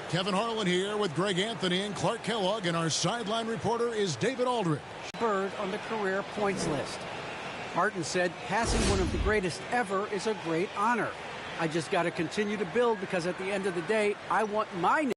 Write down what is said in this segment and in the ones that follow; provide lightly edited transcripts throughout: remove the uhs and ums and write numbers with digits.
Kevin Harlan here with Greg Anthony and Clark Kellogg, and our sideline reporter is David Aldridge. Bird on the career points list. Martin said passing one of the greatest ever is a great honor. I just got to continue to build because at the end of the day, I want my name.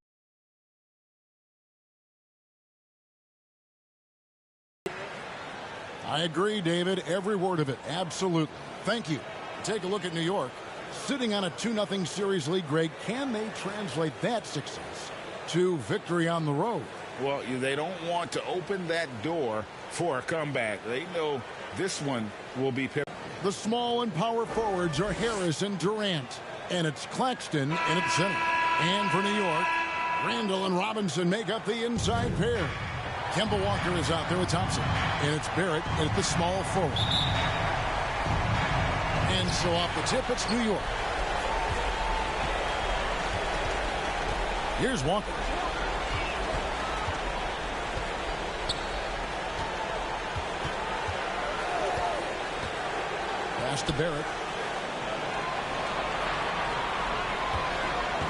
I agree, David. Every word of it. Absolutely. Thank you. Take a look at New York. Sitting on a 2-0 series lead, Greg, can they translate that success to victory on the road? Well, they don't want to open that door for a comeback. They know this one will be pivotal. The small and power forwards are Harris and Durant. And it's Claxton in its center. And for New York, Randall and Robinson make up the inside pair. Kemba Walker is out there with Thompson. And it's Barrett at the small forward. And so off the tip, it's New York. Here's Walker. Pass to Barrett.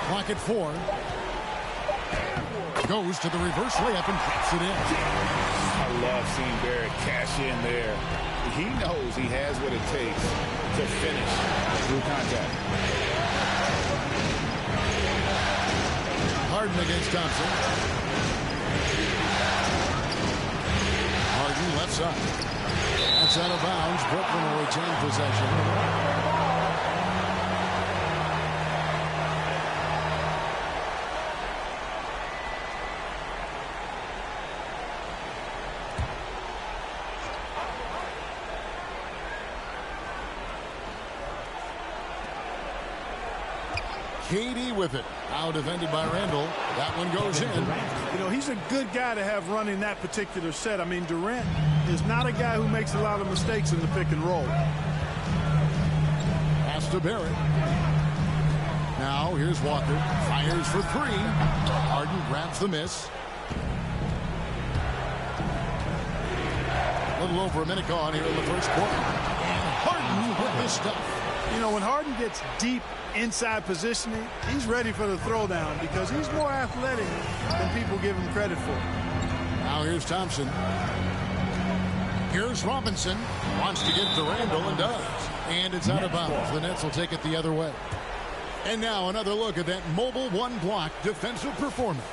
Clock at 4. Goes to the reverse layup and puts it in. I love seeing Barrett cash in there. He knows he has what it takes to finish through contact. Harden against Thompson. Harden left side. That's out of bounds. Brooklyn will retain possession. Katie with it. Now defended by Randall. That one goes in. You know, he's a good guy to have running that particular set. I mean, Durant is not a guy who makes a lot of mistakes in the pick and roll. Pass to Barrett. Now here's Walker. Fires for 3. Harden grabs the miss. A little over a minute gone here in the first quarter. And Harden with this stuff. You know, when Harden gets deep inside positioning, he's ready for the throwdown because he's more athletic than people give him credit for. Now here's Thompson. Here's Robinson. Wants to get to Randall and does. And it's out of bounds. The Nets will take it the other way. And now another look at that mobile one-block defensive performance.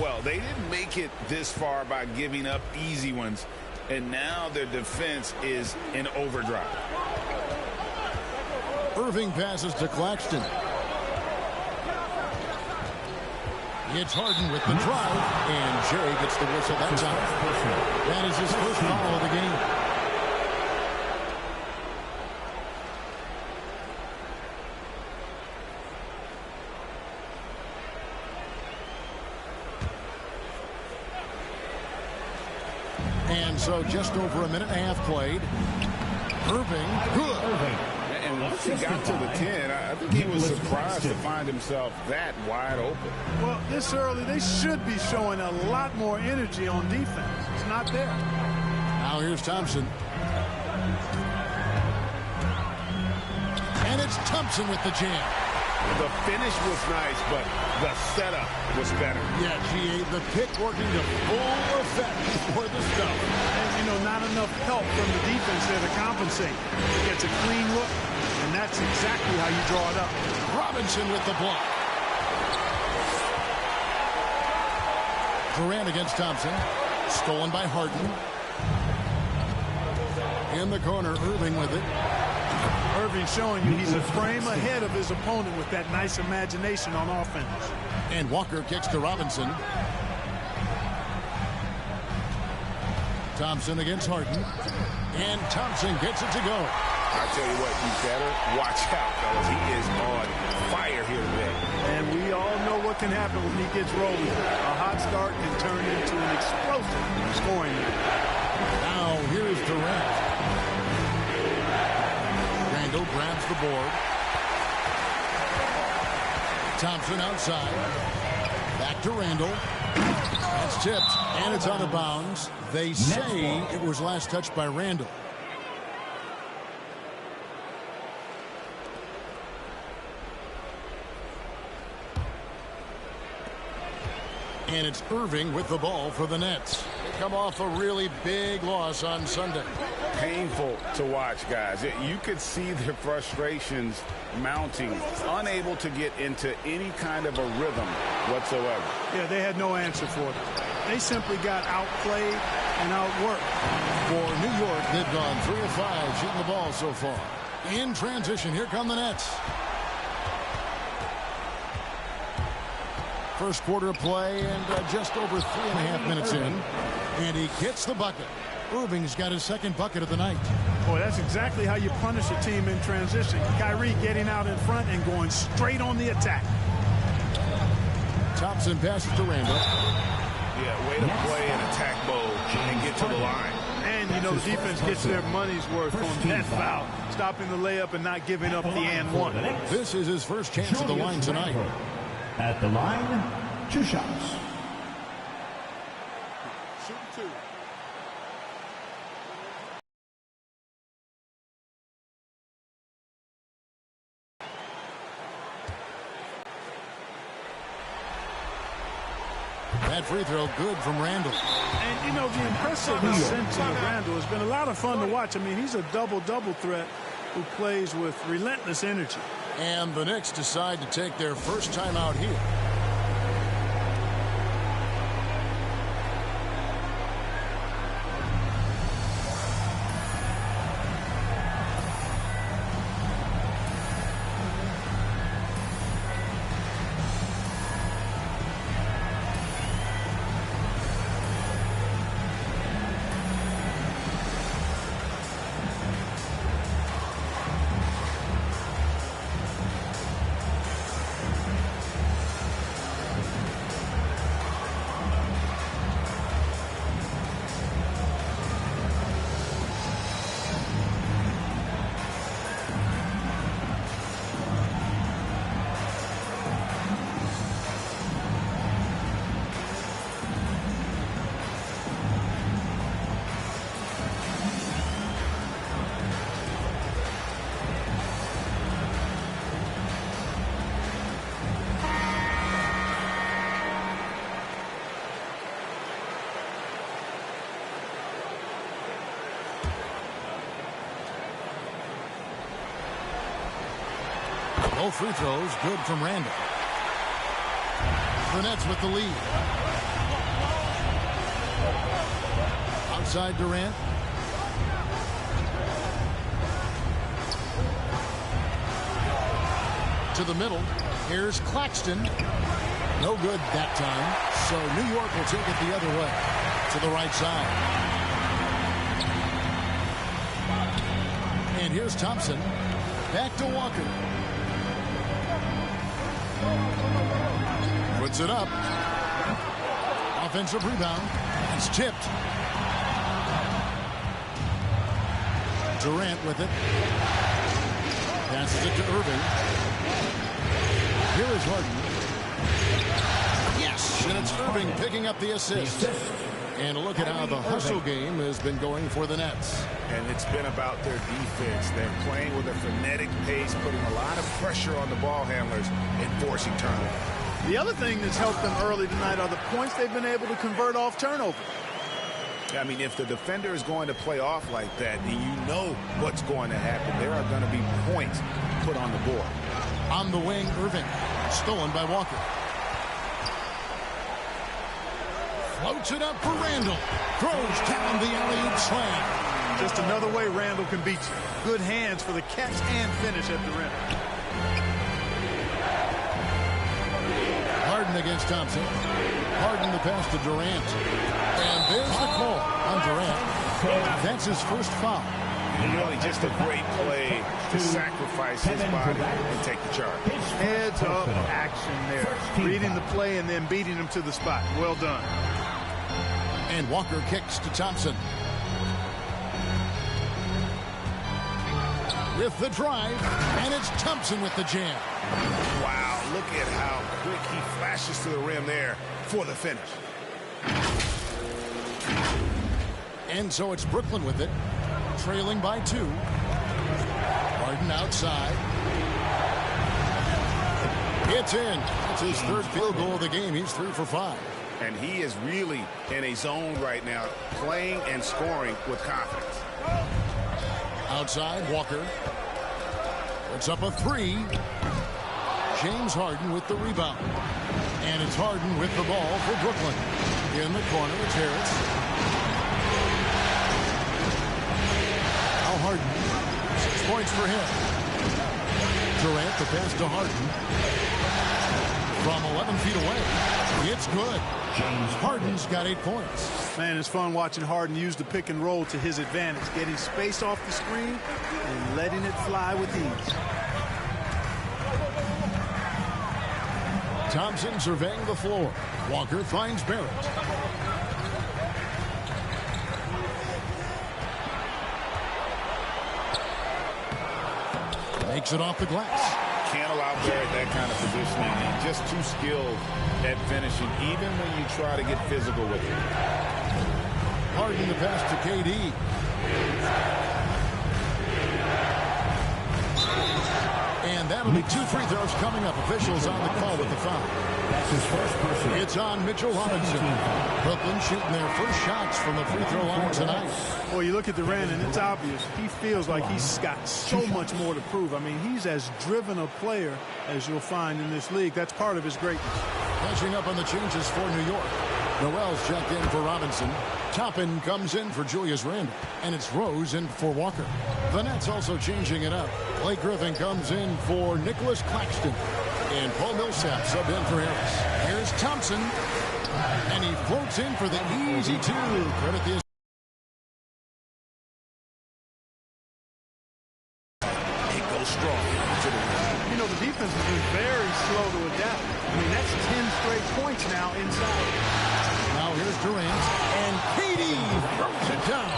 Well, they didn't make it this far by giving up easy ones. And now their defense is in overdrive. Irving passes to Claxton. It's Harden with the drive, and Jay gets the whistle that time. That is his first foul of the game. And so just over a minute and a half played. Irving, good. And once he got to the 10, I think he was surprised to find himself that wide open. Well, this early, they should be showing a lot more energy on defense. It's not there. Now here's Thompson. And it's Thompson with the jam. The finish was nice, but the setup was better. Yeah, GA, the pick working to full effect for the stuff. And, you know, not enough help from the defense there to compensate. He gets a clean look, and that's exactly how you draw it up. Robinson with the block. Durant against Thompson. Stolen by Harden. In the corner, Irving with it. Irving showing you he's a frame ahead of his opponent with that nice imagination on offense. And Walker kicks to Robinson. Thompson against Harden. And Thompson gets it to go. I tell you what, you better watch out, fellas. He is on fire here today. And we all know what can happen when he gets rolling. A hot start can turn into an explosive scoring. Now here's Durant. Randall grabs the board. Thompson outside. Back to Randall. That's tipped, and it's out of bounds. They say it was last touched by Randall. And it's Irving with the ball for the Nets. They come off a really big loss on Sunday. Painful to watch, guys. You could see their frustrations mounting, unable to get into any kind of a rhythm whatsoever. Yeah, they had no answer for it. They simply got outplayed and outworked. For New York, they've gone 3 of 5 shooting the ball so far. In transition, here come the Nets. First quarter of play and just over 3.5 minutes in. And he gets the bucket. Irving's got his second bucket of the night. Boy, that's exactly how you punish a team in transition. Kyrie getting out in front and going straight on the attack. Thompson passes to Randall. Yeah, way to play an attack mode and get to the line. And, you know, the defense gets their money's worth on that foul, stopping the layup and not giving up the and one. This is his first chance at the line tonight. At the line, 2 shots. Shoot 2. That free throw good from Randall. And, you know, the impressive ascension of Randall has been a lot of fun to watch. I mean, he's a double-double threat who plays with relentless energy. And the Knicks decide to take their first time out here. Both free throws good from Randall. The Nets with the lead. Outside Durant. To the middle. Here's Claxton. No good that time. So New York will take it the other way. To the right side. And here's Thompson. Back to Walker. Puts it up. Offensive rebound. It's tipped. Durant with it. Passes it to Irving. Here is Harden. Yes! And it's Irving picking up the assist. And look at how the hustle game has been going for the Nets. And it's been about their defense. They're playing with a frenetic pace, putting a lot of pressure on the ball handlers and forcing turnovers. The other thing that's helped them early tonight are the points they've been able to convert off turnover. I mean, if the defender is going to play off like that, then you know what's going to happen. There are going to be points put on the board. On the wing, Irving. Stolen by Walker. Floats it up for Randall. Throws down the alley-oop slam. Just another way Randall can beat you. Good hands for the catch and finish at the rim. Harden against Thompson. Harden the pass to Durant. And there's the call on Durant. That's his first foul. And really just a great play to sacrifice his body and take the charge. Heads up action there. Reading the play and then beating him to the spot. Well done. And Walker kicks to Thompson. With the drive, and it's Thompson with the jam. Wow, look at how quick he flashes to the rim there for the finish. And so it's Brooklyn with it, trailing by 2. Harden outside. It's in. It's his third field goal of the game. He's 3 for 5. And he is really in a zone right now, playing and scoring with confidence. Outside, Walker. It's up a three. James Harden with the rebound. And it's Harden with the ball for Brooklyn. In the corner, it's Harris. Now Harden. 6 points for him. Durant, the pass to Harden. From 11 feet away. It's good. Harden's got 8 points. Man, it's fun watching Harden use the pick and roll to his advantage, getting space off the screen and letting it fly with ease. Thompson surveying the floor. Walker finds Barrett. Makes it off the glass. Can't allow Barrett that kind of positioning. He's just too skilled at finishing, even when you try to get physical with him. Harden the pass to KD. And that'll be 2 free throws coming up. Officials on the call with the foul. That's his first person. It's on Mitchell Robinson. Brooklyn shooting their first shots from the free throw line tonight. Well, you look at Durant, and it's obvious. He feels like he's got so much more to prove. I mean, he's as driven a player as you'll find in this league. That's part of his greatness. Catching up on the changes for New York. Noel's checked in for Robinson. Toppin comes in for Julius Randle. And it's Rose in for Walker. The Nets also changing it up. Blake Griffin comes in for Nicholas Claxton. And Paul Millsap sub in for Harris. Here's Thompson. And he floats in for the easy 2. Credit the Strong. You know, the defense has been very slow to adapt. I mean, that's 10 straight points now inside. Now here's Durant, and KD throws it down.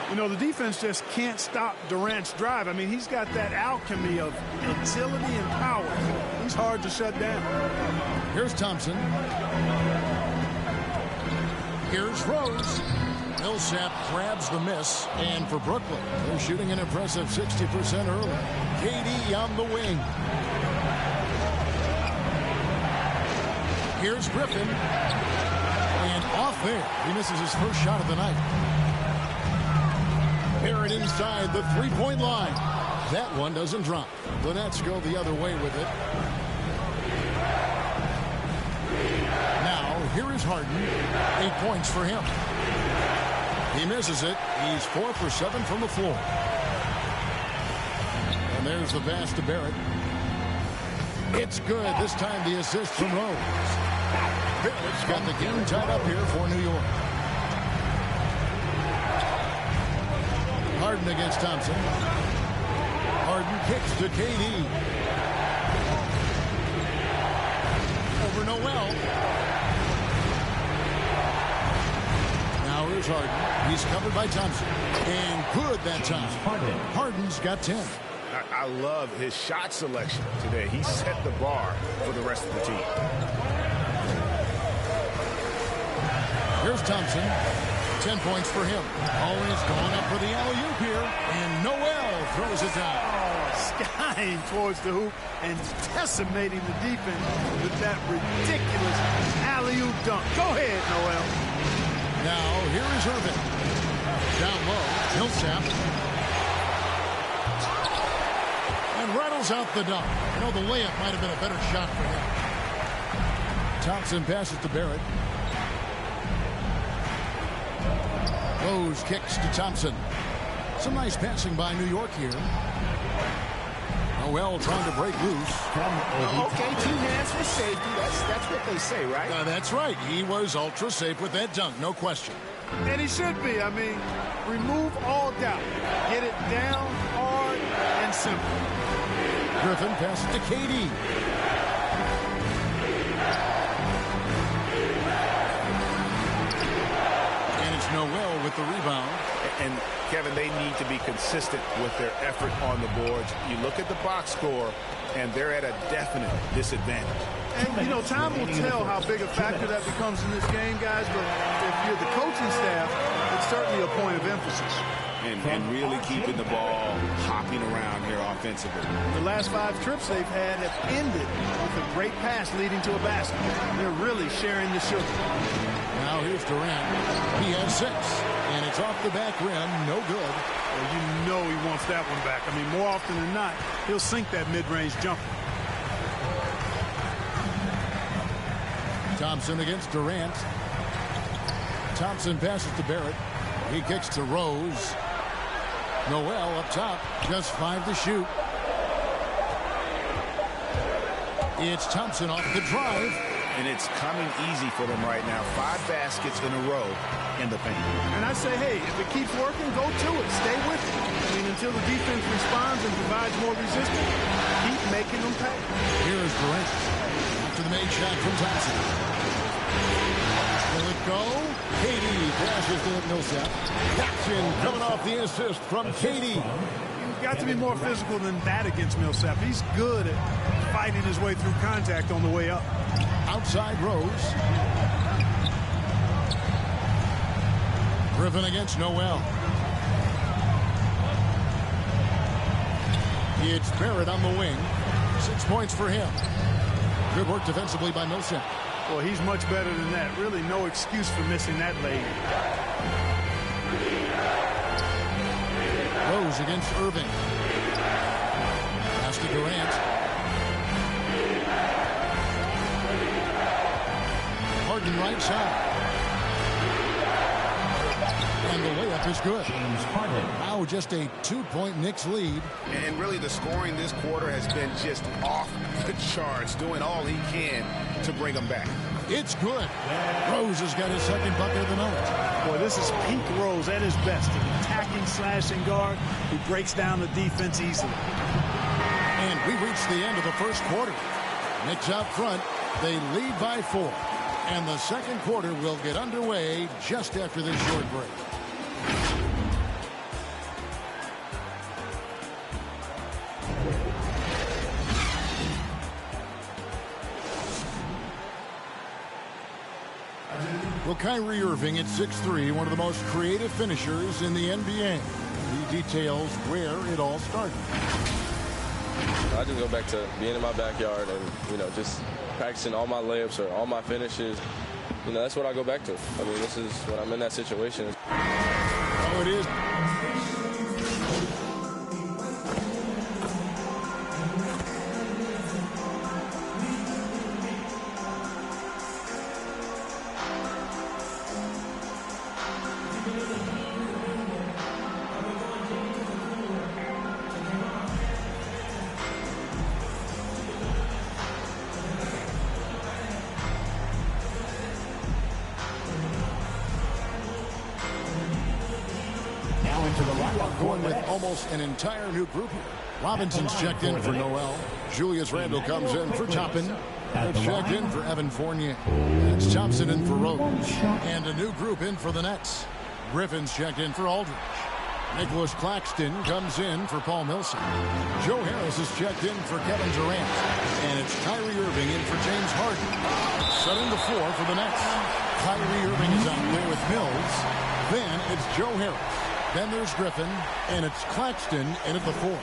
You know, the defense just can't stop Durant's drive. I mean, he's got that alchemy of agility and power. He's hard to shut down. Here's Thompson. Here's Rose. Millsap grabs the miss, and for Brooklyn, they're shooting an impressive 60% early. KD on the wing. Here's Griffin, and off there. He misses his first shot of the night. Barrett inside the three-point line. That one doesn't drop. The Nets go the other way with it. Now, here is Harden. 8 points for him. He misses it. He's 4 for 7 from the floor. And there's the pass to Barrett. It's good. This time the assist from Rose. Barrett's got the game tied up here for New York. Harden against Thompson. Harden kicks to KD. Over Noel. Now here's Harden. He's covered by Thompson. And good that time. Harden's got 10. I love his shot selection today. He set the bar for the rest of the team. Here's Thompson. 10 points for him. Always going up for the alley-oop here. And Noel throws it down. Skying towards the hoop and decimating the defense with that ridiculous alley-oop dunk. Go ahead, Noel. Now, here is Irvin. Down low, Millsap. And rattles out the dunk. You know, the layup might have been a better shot for him. Thompson passes to Barrett. Rose kicks to Thompson. Some nice passing by New York here. Noel trying to break loose. Okay, 2 hands for safety. That's what they say, right? That's right. He was ultra safe with that dunk, no question. And he should be. I mean, remove all doubt. Get it down, hard, and simple. Griffin passes to KD. And it's Noel with the rebound. And, Kevin, they need to be consistent with their effort on the boards. You look at the box score, and they're at a definite disadvantage. And, you know, time will tell how big a factor that becomes in this game, guys. But if you're the coaching staff, it's certainly a point of emphasis. and really keeping the ball hopping around here offensively. The last 5 trips they've had have ended with a great pass leading to a basket. They're really sharing the sugar. Now here's Durant. He has 6, and it's off the back rim. No good. Well, you know he wants that one back. I mean, more often than not, he'll sink that mid-range jumper. Thompson against Durant. Thompson passes to Barrett. He kicks to Rose. Noel up top. Just 5 to shoot. It's Thompson off the drive. And it's coming easy for them right now. 5 baskets in a row in the paint. And I say, hey, if it keeps working, go to it. Stay with it. I mean, until the defense responds and provides more resistance, keep making them pay. Here's Durant. After the made shot from Thompson. Will it go? Katie passes to Millsap. Jackson coming off the assist from Katie. You've got to be more physical than that against Millsap. He's good at fighting his way through contact on the way up. Outside Rose. Griffin against Noel. It's Barrett on the wing. 6 points for him. Good work defensively by Millsap. Well, he's much better than that. Really no excuse for missing that lane. Rose against Irving. Pass to Durant. Harden right side. And the layup is good. Now just a 2-point Knicks lead. And really the scoring this quarter has been just off the charts, doing all he can to bring them back. It's good. Rose has got his second bucket of the night. Boy, this is peak Rose at his best. An attacking, slashing guard who breaks down the defense easily. And we reached the end of the first quarter. Knicks out front. They lead by 4. And the second quarter will get underway just after this short break. Well, Kyrie Irving at 6'3", one of the most creative finishers in the NBA. He details where it all started. I just go back to being in my backyard and, just practicing all my layups or all my finishes. That's what I go back to. I mean, this is when I'm in that situation. Oh, it is. Going with almost an entire new group here. Robinson's checked in for Noel. Julius Randle comes in for Toppin. It's checked in for Evan Fournier. That's Thompson in for Rose. And a new group in for the Nets. Griffin's checked in for Aldridge. Nicholas Claxton comes in for Paul Millsap. Joe Harris is checked in for Kevin Durant. And it's Kyrie Irving in for James Harden. Setting the floor for the Nets. Kyrie Irving is out there with Mills. Then it's Joe Harris. Then there's Griffin, and it's Claxton in at the 4th.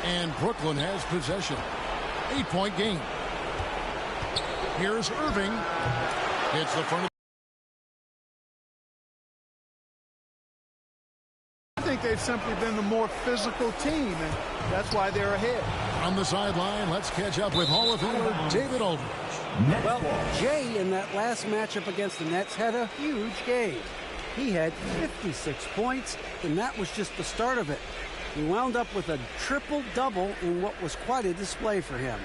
And Brooklyn has possession. 8-point game. Here's Irving. Hits the front of I think they've simply been the more physical team, and that's why they're ahead. On the sideline, let's catch up with Hall of Famer David Aldridge. Well, Jay in that last matchup against the Nets had a huge game. He had 56 points, and that was just the start of it. He wound up with a triple-double in what was quite a display for him.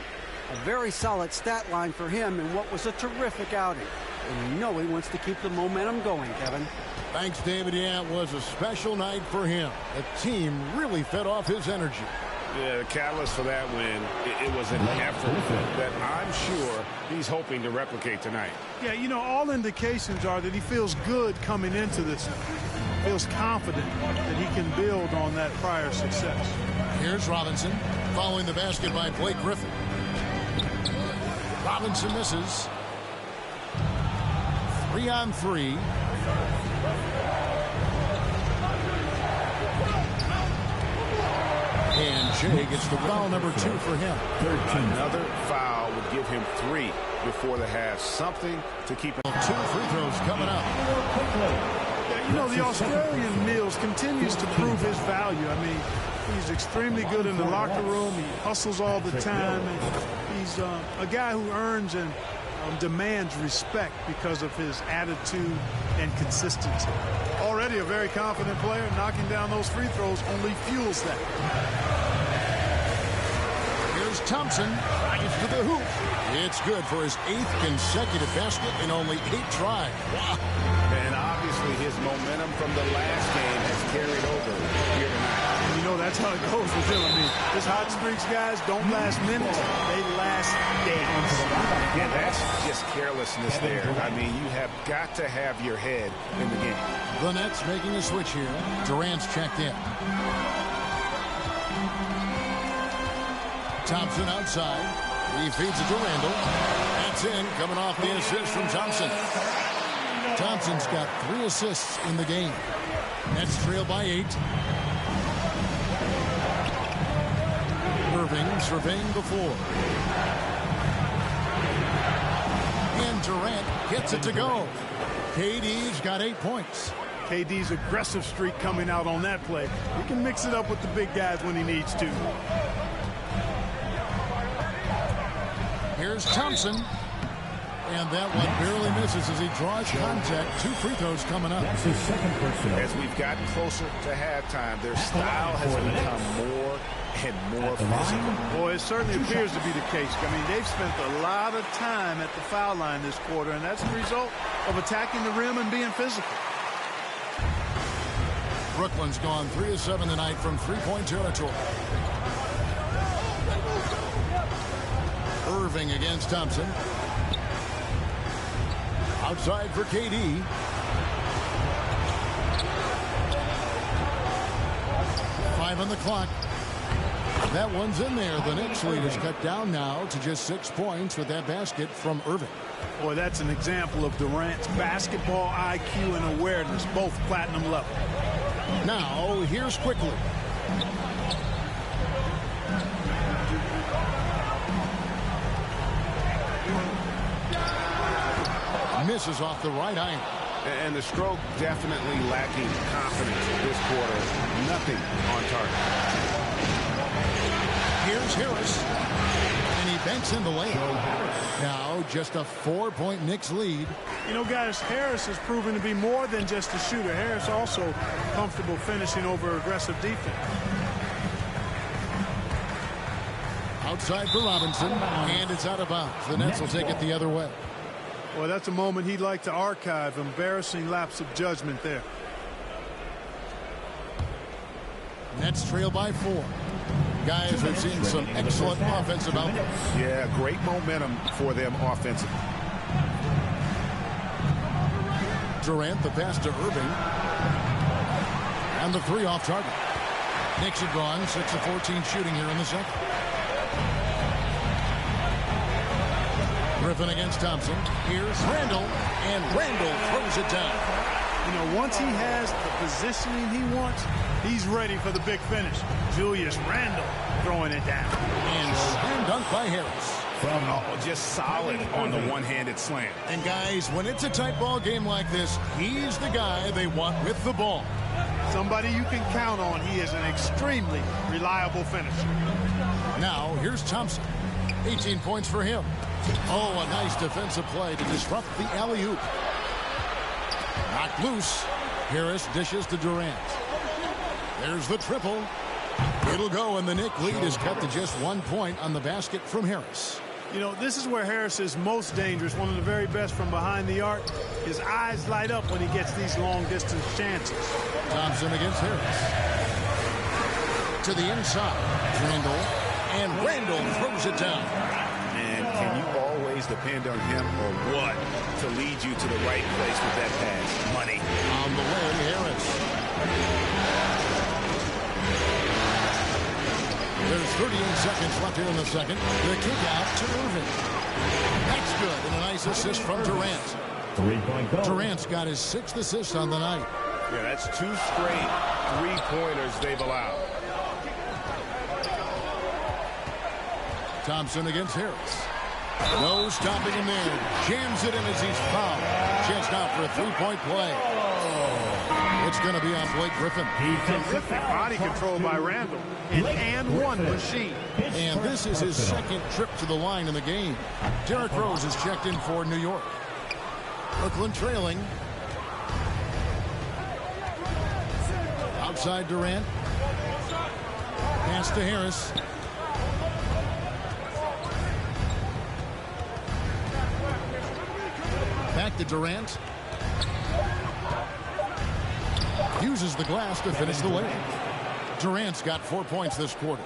A very solid stat line for him in what was a terrific outing. And you know he wants to keep the momentum going, Kevin. Thanks, David. Yeah, it was a special night for him. The team really fed off his energy. Yeah, the catalyst for that win, it was an effort that I'm sure he's hoping to replicate tonight. Yeah, all indications are that he feels good coming into this. Feels confident that he can build on that prior success. Here's Robinson following the basket by Blake Griffin. Robinson misses. 3-on-3. And Jay gets the foul number 2 for him. Another foul would give him 3 before the half. Something to keep him. 2 free throws coming up. Yeah, you know, the Australian Mills continues to prove his value. I mean, he's extremely good in the locker room. He hustles all the time. And he's a guy who earns and demands respect because of his attitude and consistency. Already a very confident player. Knocking down those free throws only fuels that. Here's Thompson. Drives to the hoop. It's good for his 8th consecutive basket in only 8 tries. Wow. And obviously his momentum from the last game has carried over here tonight. And you know, that's how it goes with him. I mean, his hot streaks, guys, don't last minutes. They last days. And that's just carelessness there. I mean, you have got to have your head in the game. The Nets making a switch here. Durant's checked in. Thompson outside. He feeds it to Randall. That's in, coming off the assist from Thompson. Thompson's got 3 assists in the game. Nets trail by 8. Irving surveying the floor. And Durant gets it to go. KD's got 8 points. KD's aggressive streak coming out on that play. He can mix it up with the big guys when he needs to. Here's Thompson. And that one barely misses as he draws contact. 2 free throws coming up. That's his second personal. As we've gotten closer to halftime, their style has become more and more physical. Boy, it certainly appears to be the case. I mean, they've spent a lot of time at the foul line this quarter, and that's the result of attacking the rim and being physical. Brooklyn's gone 3 of 7 tonight from 3-point territory. Irving against Thompson. Outside for KD. Five on the clock. That one's in there. The Knicks lead is cut down now to just 6 points with that basket from Irving. Boy, that's an example of Durant's basketball IQ and awareness, both platinum level. Now, here's Quickly. Misses off the right iron. And the stroke definitely lacking confidence this quarter. Nothing on target. Here's Harris. And he banks in the layup. Now just a 4-point Knicks lead. You know, guys, Harris has proven to be more than just a shooter. Harris also comfortable finishing over aggressive defense. Outside for Robinson. And it's out of bounds. The Nets will take it the other way. Well, that's a moment he'd like to archive. Embarrassing lapse of judgment there. Nets trail by 4. Guys, we've seen some excellent offensive output. Yeah, great momentum for them offensively. Durant, the pass to Irving. And the 3 off target. Knicks have gone 6 of 14 shooting here in the second. Griffin against Thompson. Here's Randall, and Randall throws it down. You know, once he has the positioning he wants, he's ready for the big finish. Julius Randle throwing it down. And slam dunk by Harris. Oh, just solid on the one-handed slam. And guys, when it's a tight ball game like this, he's the guy they want with the ball. Somebody you can count on. He is an extremely reliable finisher. Now, here's Thompson. 18 points for him. Oh, a nice defensive play to disrupt the alley-oop. Knocked loose. Harris dishes to Durant. There's the triple. It'll go, and the Knicks lead is cut to just 1 point on the basket from Harris. You know, this is where Harris is most dangerous, one of the very best from behind the arc. His eyes light up when he gets these long-distance chances. Thompson against Harris. To the inside. Randall. And Randall throws it down. And can you always depend on him or what to lead you to the right place with that pass? Money. On the way, Harris. There's 38 seconds left here in the second. The kick out to Irving. That's good, and a nice assist from Durant. Three-point goal. Durant's got his 6th assist on the night. Yeah, that's 2 straight three-pointers they've allowed. Thompson against Harris. No stopping him there. Jams it in as he's fouled. Chance now for a 3-point play. It's going to be on Blake Griffin. Terrific body control by Randall. And one machine. And this is his 2nd trip to the line in the game. Derrick Rose is checked in for New York. Brooklyn trailing. Outside Durant. Pass to Harris. Back to Durant. Uses the glass to finish the layup. Durant's got 4 points this quarter.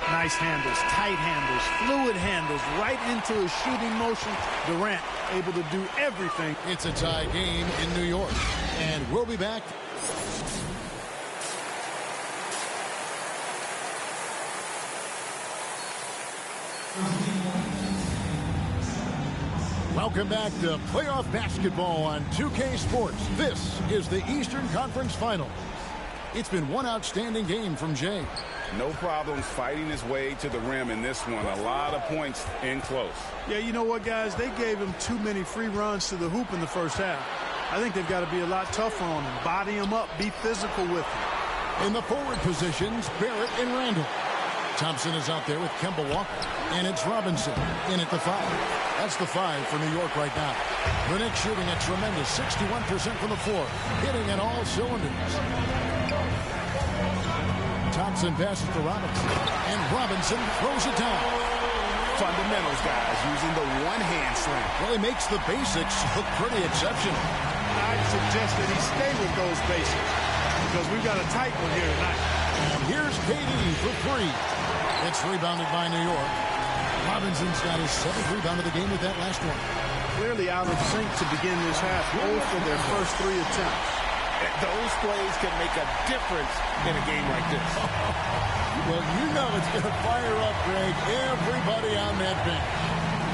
Nice handles, tight handles, fluid handles, right into his shooting motion. Durant able to do everything. It's a tie game in New York. And we'll be back. Welcome back to playoff basketball on 2K Sports. This is the Eastern Conference Finals. It's been one outstanding game from Jay. No problems fighting his way to the rim in this one. A lot of points in close. Yeah, you know what, guys? They gave him too many free runs to the hoop in the first half. I think they've got to be a lot tougher on him. Body him up. Be physical with him. In the forward positions, Barrett and Randall. Thompson is out there with Kemba Walker. And it's Robinson in at the 5. That's the 5 for New York right now. The Knicks shooting a tremendous 61% from the floor, hitting at all cylinders. Thompson passes to Robinson, and Robinson throws it down. Fundamentals, guys, using the one-hand slam. Well, he makes the basics look pretty exceptional. I'd suggest that he stay with those basics because we've got a tight one here tonight. And here's KD for 3. It's rebounded by New York. Robinson's got his 7th rebound of the game with that last one. Clearly out of sync to begin this half. Both for their first 3 attempts. Those plays can make a difference in a game like this. Well, you know it's going to fire up, Greg, everybody on that bench.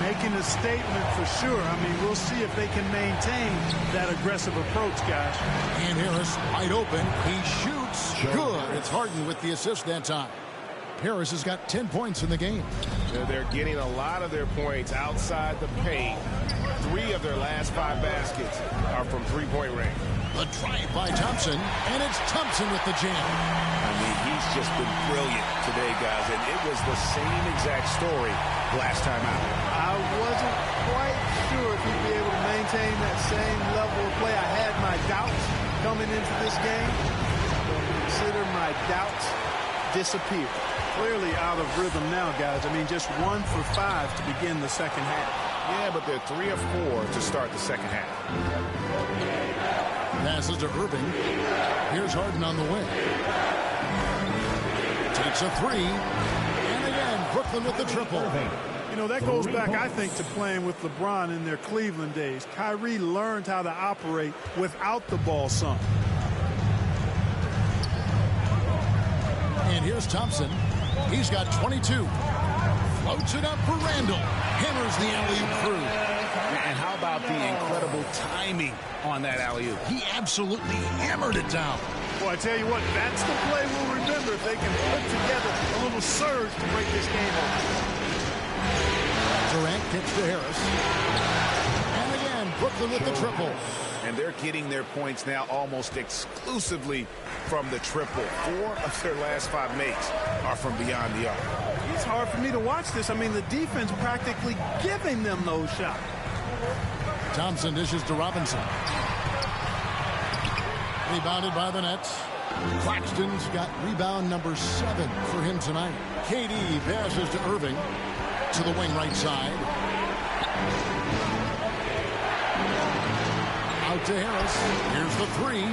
Making a statement for sure. I mean, we'll see if they can maintain that aggressive approach, guys. And Harris wide open. He shoots. Good. It's Harden with the assist that time. Harris has got 10 points in the game. They're getting a lot of their points outside the paint. 3 of their last 5 baskets are from three-point range. The drive by Thompson, and it's Thompson with the jam. I mean, he's just been brilliant today, guys, and it was the same exact story last time out. I wasn't quite sure if he'd be able to maintain that same level of play. I had my doubts coming into this game. Consider my doubts disappear. Clearly out of rhythm now, guys. I mean, just 1 for 5 to begin the second half. Yeah, but they're 3 of 4 to start the second half. Passes to Irving. Here's Harden on the wing. Takes a 3. And again, Brooklyn with the triple. You know, that goes back, I think, to playing with LeBron in their Cleveland days. Kyrie learned how to operate without the ball some. And here's Thompson. He's got 22. Floats it up for Randall. Hammers the alley-oop through. And how about the incredible timing on that alley-oop? He absolutely hammered it down. Well, I tell you what, that's the play we'll remember if they can put together a little surge to break this game open. Durant kicks to Harris. And again, Brooklyn with the triple. And they're getting their points now almost exclusively from the triple. 4 of their last 5 makes are from beyond the arc. It's hard for me to watch this. I mean, the defense practically giving them those shots. Thompson dishes to Robinson. Rebounded by the Nets. Claxton's got rebound number 7 for him tonight. KD passes to Irving. To the wing right side. Out to Harris. Here's the 3.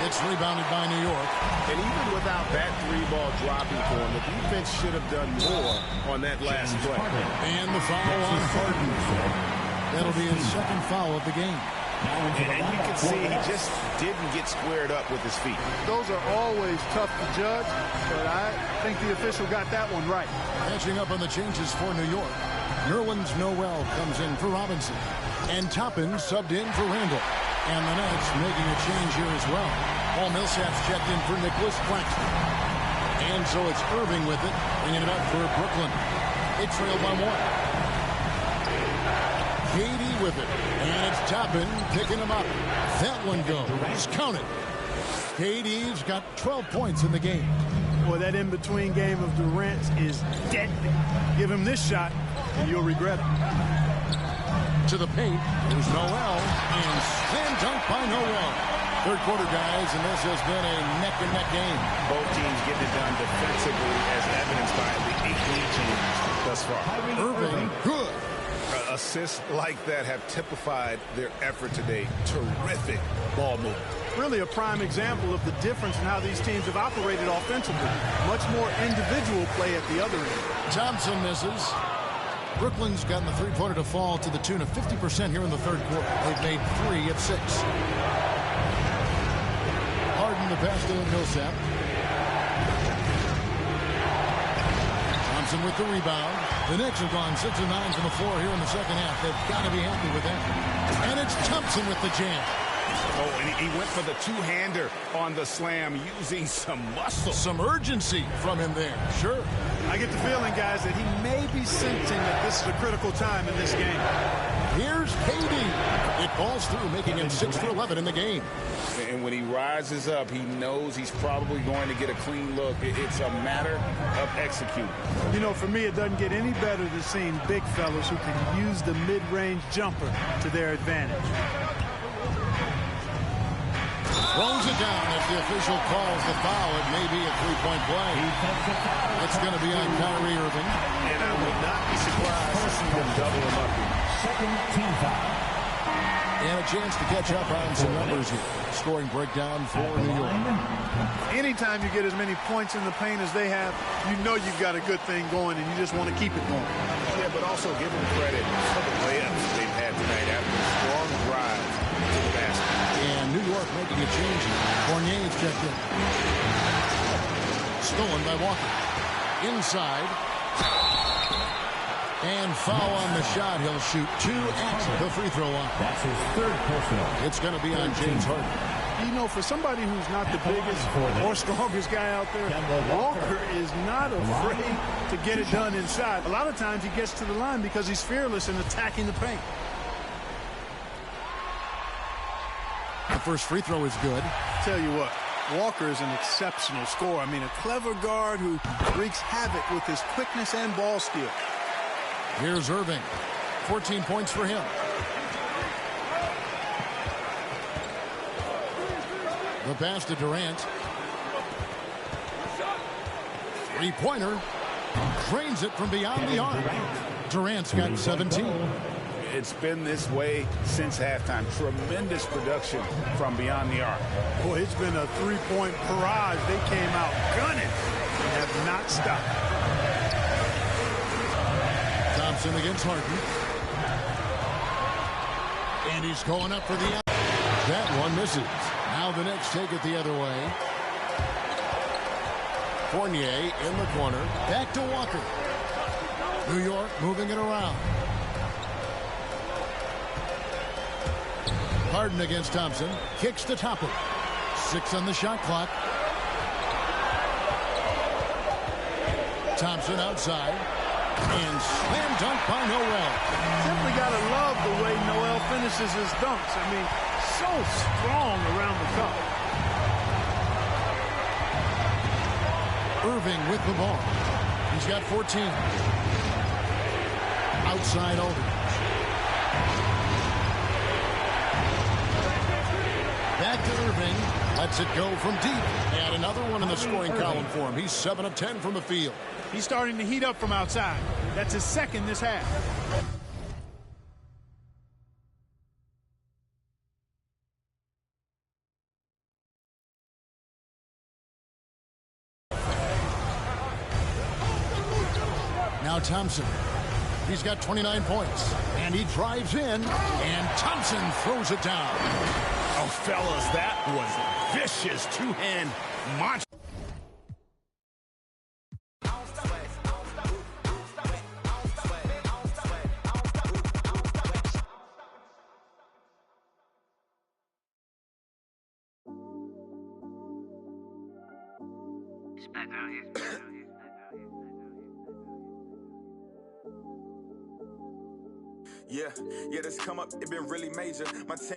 It's rebounded by New York. And even without that 3-ball dropping for him, the defense should have done more on that last play. And the foul on Harden. That'll be his 2nd foul of the game. And you can see he just didn't get squared up with his feet. Those are always tough to judge, but I think the official got that one right. Catching up on the changes for New York. Nerlens Noel comes in for Robinson. And Toppin subbed in for Randall. And the Nets making a change here as well. Paul Millsap's checked in for Nicholas Claxton. And so it's Irving with it, bringing it up for Brooklyn. They trail by 1. KD with it. And it's Toppin picking him up. That one goes. Counted. KD's got 12 points in the game. Boy, that in-between game of Durant's is deadly. Give him this shot, and you'll regret it. To the paint. There's Noel. And slam dunk by Noel. Third quarter, guys, and this has been a neck-and-neck game. Both teams getting it done defensively, as evidenced by the 8 lead changes thus far. Irving, good. Assists like that have typified their effort today. Terrific ball movement. Really a prime example of the difference in how these teams have operated offensively. Much more individual play at the other end. Thompson misses. Brooklyn's gotten the three-pointer to fall to the tune of 50% here in the third quarter. They've made 3 of 6. Harden the pass to Millsap. Thompson with the rebound. The Knicks have gone 6 of 9 from the floor here in the second half. They've got to be happy with that. And it's Thompson with the jam. Oh, and he went for the two-hander on the slam, using some muscle. Some urgency from him there. Sure. I get the feeling, guys, that he may be sensing that this is a critical time in this game. Here's KD. It falls through, making him 6 for 11 in the game. And when he rises up, he knows he's probably going to get a clean look. It's a matter of executing. You know, for me, it doesn't get any better than seeing big fellas who can use the mid-range jumper to their advantage. Throws it down as the official calls the foul. It may be a three-point play. It's going to be on Kyrie Irving. And I would not be surprised to see them double him up here. Second team foul. And a chance to catch up on some numbers here. Scoring breakdown for New York. Anytime you get as many points in the paint as they have, you know you've got a good thing going, and you just want to keep it going. Yeah, but also give them credit for the layups they've had tonight after a strong drive to the basket. And New York making a change. Fournier's checked in. Stolen by Walker. Inside. And foul on the shot. He'll shoot 2 at the free throw line. That's his third personal. It's going to be on James Harden. You know, for somebody who's not the biggest or strongest guy out there, Walker is not afraid to get it done inside. A lot of times he gets to the line because he's fearless in attacking the paint. The first free throw is good. Tell you what, Walker is an exceptional scorer. I mean, a clever guard who wreaks havoc with his quickness and ball skill. Here's Irving. 14 points for him. The pass to Durant. Three-pointer. Drains it from beyond the arc. Durant's got 17. It's been this way since halftime. Tremendous production from beyond the arc. Boy, it's been a three-point barrage. They came out gunning and have not stopped. Thompson against Harden. And he's going up for the out. That one misses. Now the Knicks take it the other way. Fournier in the corner. Back to Walker. New York moving it around. Harden against Thompson. Kicks to Toppin. 6 on the shot clock. Thompson outside. And slam dunk by Noel. Simply got to love the way Noel finishes his dunks. I mean, so strong around the cup. Irving with the ball. He's got 14. Outside Aldridge. Back to Irving. Lets it go from deep. And another one in the scoring column for him. He's 7 of 10 from the field. He's starting to heat up from outside. That's his second this half. Now Thompson. He's got 29 points. And he drives in. And Thompson throws it down. Oh, fellas, that was vicious two-hand monster. Yeah, this come up, it been really major. My team.